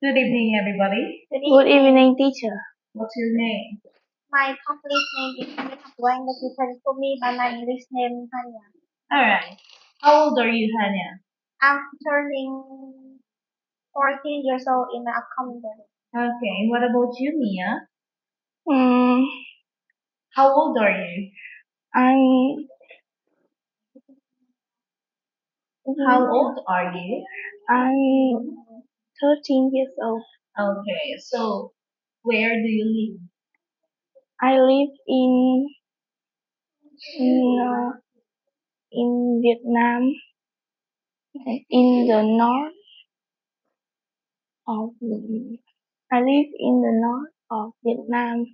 Good evening, everybody. Good evening, teacher. What's your name? My complete name is Mia Teens14, but you can call me by my English name, Hanya. All right. How old are you, Hanya? I'm turning 14 years old in the upcoming day. Okay. What about you, Mia? Mm, How old are you? I'm How old are you? I'm 13 years old. Okay. So, where do you live? I live in in Vietnam, in the north of I live in the north of Vietnam,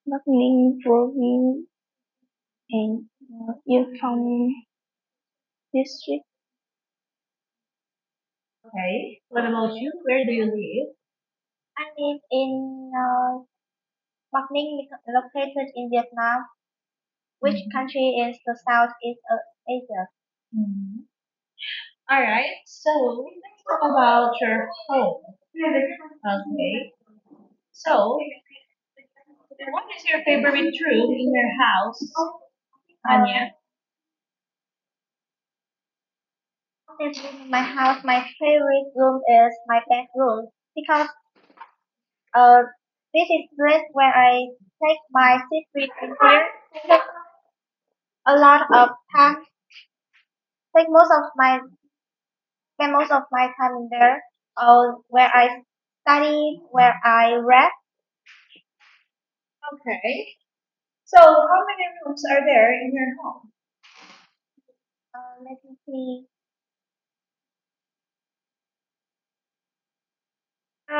Bắc Ninh province and Yên Phong district. Okay. What about you? Where do you live? I live in Bắc Ninh, located in Vietnam, which country is the Southeast Asia. Mhm. All right. So, let's talk about your home. Okay. So, what is your favorite room in your house, Uh, Hanya? this room in my house, my favorite room is my bedroom because uh, this is the place where I take my secret in here. Take a lot of time, take most of my time in there. Where I study, where I read. Okay. So, how many rooms are there in your home? Let me see. There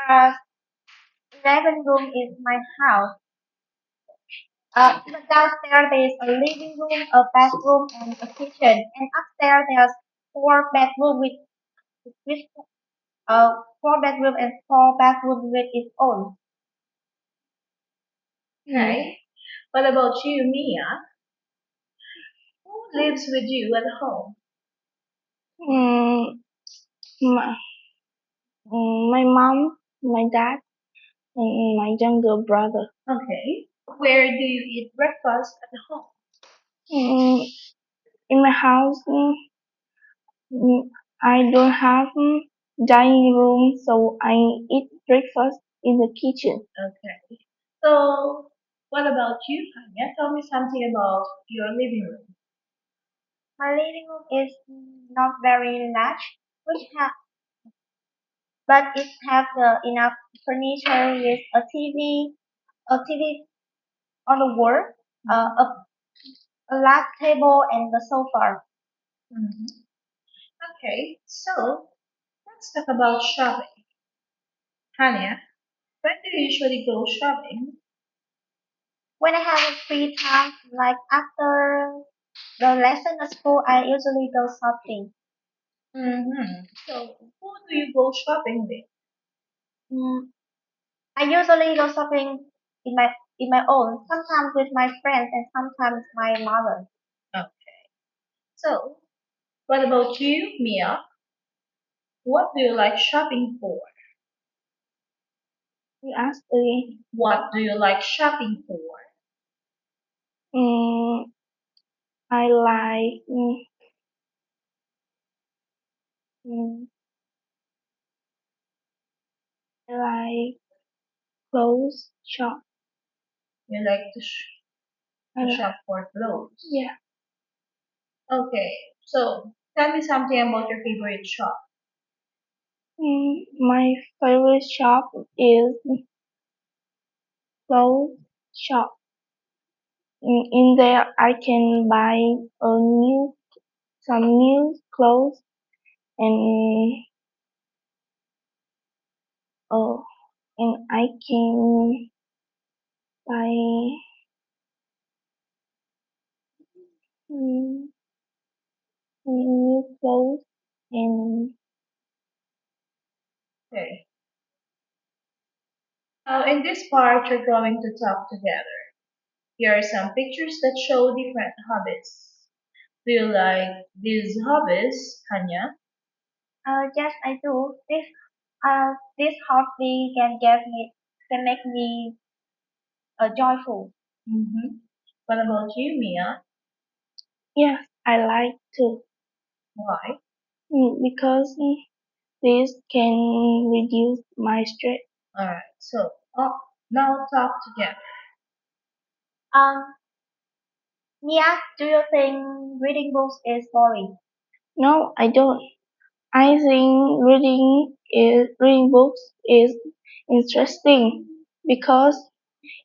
are 11 rooms in my house. Downstairs there is a living room, a bathroom, and a kitchen. And upstairs there's four bedroom with 4 bedroom and 4 bathroom with its own. Okay. What about you, Mia? Who lives with you at home? Mm, my, my mom, my dad, and my younger brother. Okay. Where do you eat breakfast at home? Mm, in my house, I don't have dining room, so I eat breakfast in the kitchen. Okay. So, what about you, Tanya? Tell me something about your living room. My living room is not very large, which have but it has enough furniture with a TV on the wall, a lap table, and the sofa. Mhm. Okay. So, let's talk about shopping. Tanya, when do you usually go shopping? When I have a free time, like after the lesson at school, I usually go shopping. So, who do you go shopping with? Mm, I usually go shopping in my own, sometimes with my friends and sometimes my mother. Okay. So, what about you, Mia? What do you like shopping for? You asked again. What do you like shopping for? Mm, I like mm, I like clothes shop. You like I to like, shop for clothes. yeah. Okay, so tell me something about your favorite shop. My favorite shop is clothes shop. In there, I can buy some new clothes and uh, and I can buy mm, new clothes and Okay. In this part, we're going to talk together. Here are some pictures that show different hobbies. Do you like these hobbies, Hanya? yes, I do. This This hobby can make me joyful. Mm-hmm. What about you, Mia? Yes, I like to Why? because this can reduce my stress. Alright, so now talk together. Um, Mia, do you think reading books is boring? No, I don't. I think reading books is interesting because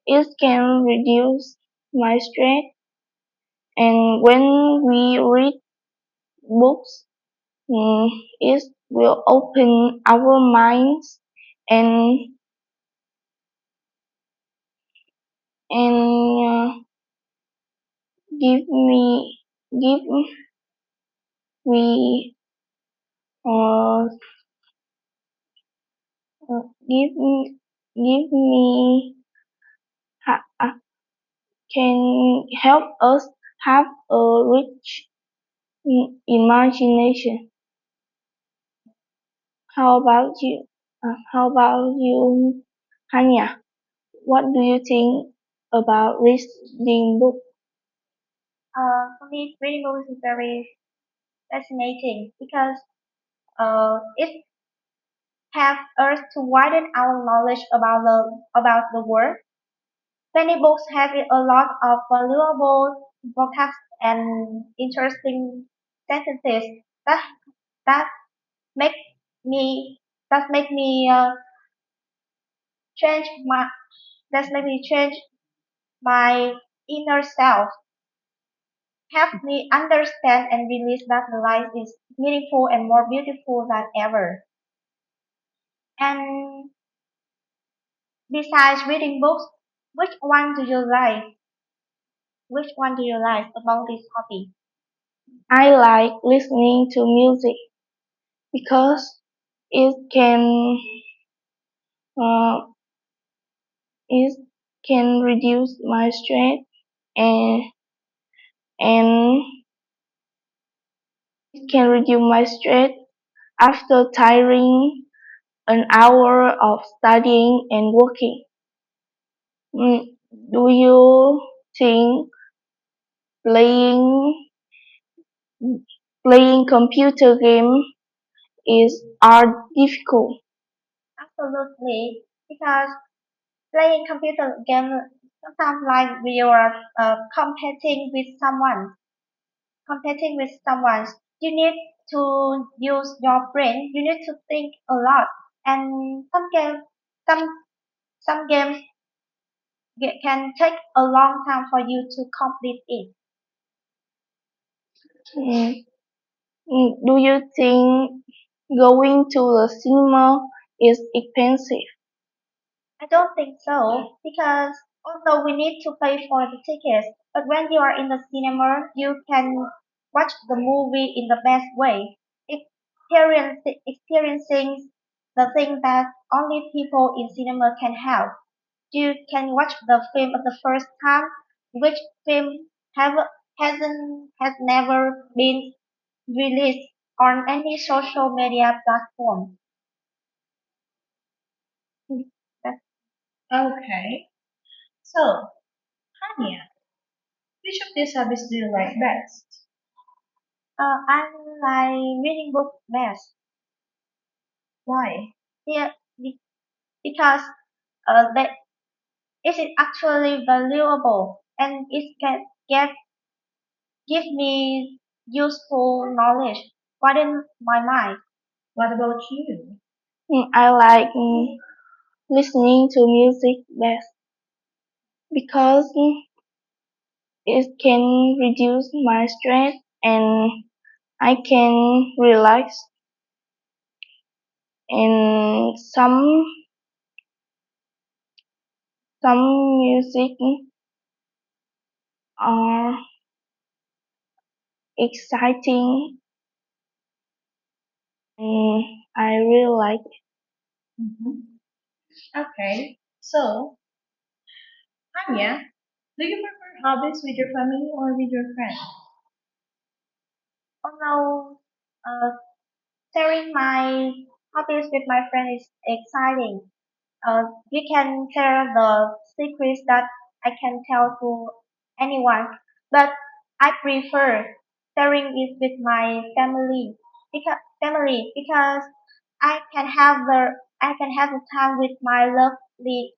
it can reduce my stress, and when we read books, it will open our minds and and give me give me uh, give me give me can help us have a rich imagination. How about you? Hanya? What do you think about reading books? For me, reading books is very fascinating because it helps us to widen our knowledge about the world. Many books have a lot of valuable vocab and interesting sentences that that make me that make me change my that make me change my inner self, help me understand and realize that life is meaningful and more beautiful than ever. And besides reading books, which one do you like? Which one do you like among these hobbies? I like listening to music because it can uh, it can reduce my stress and and it can reduce my stress after tiring an hour of studying and working. Mm, do you think playing playing computer game is are difficult? Absolutely, because playing computer game sometimes like we are competing with someone. You need to use your brain. You need to think a lot, and some some games can take a long time for you to complete it. Mm. Do you think going to the cinema is expensive? I don't think so because although we need to pay for the tickets, but when you are in the cinema, you can watch the movie in the best way, experiencing the thing that only people in cinema can have. You can watch the film for the first time, which film have has never been released on any social media platform. That's, Okay. So, Hanya, which of these hobbies do you like best? I like reading books best. Why? Yeah, because that it is actually valuable and it can give me useful knowledge, widen my mind. What about you? I like listening to music best because it can reduce my stress and I can relax and some music are exciting and I really like it. Mm-hmm. Okay. So, Hanya, do you prefer hobbies with your family or with your friends? Although uh, sharing my Hobbies with my friend is exciting. We can share the secrets that I can tell to anyone, but I prefer sharing it with my family because I can have the time with my lovely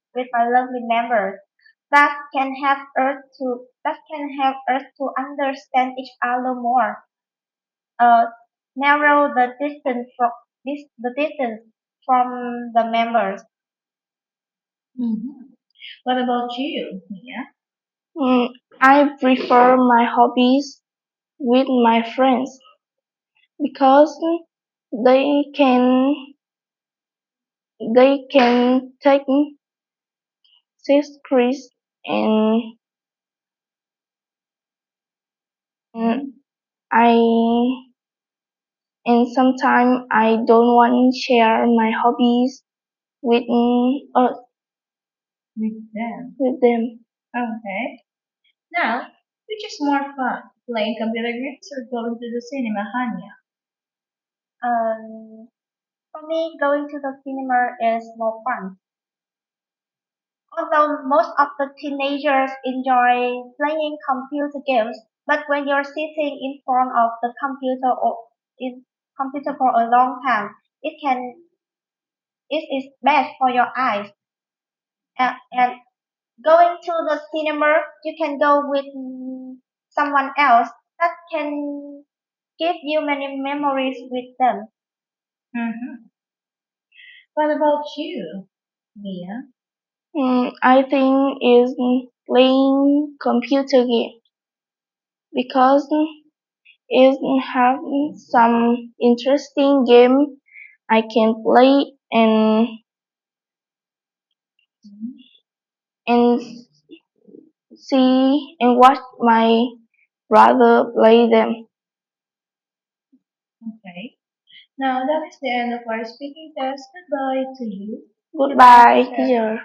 members that can help us to understand each other more. Uh, narrow the distance from the members. Hmm. What about you, Mia? Mm, I prefer my hobbies with my friends because they can they can take secrets and, Okay. and I and sometimes I don't want to share my hobbies with With them. with them. Okay. Now, which is more fun, playing computer games or going to the cinema, Hanya? Um, for me, going to the cinema is more fun. Although most of the teenagers enjoy playing computer games, but when you're sitting in front of the computer for a long time, it is bad for your eyes. And going to the cinema, you can go with someone else that can give you many memories with them. Hmm. What about you, Mia? I think is playing computer game because it have some interesting game I can play and see and watch my brother play them. Okay. Now that is the end of our speaking test. Goodbye to you. Goodbye, Goodbye, teacher. teacher.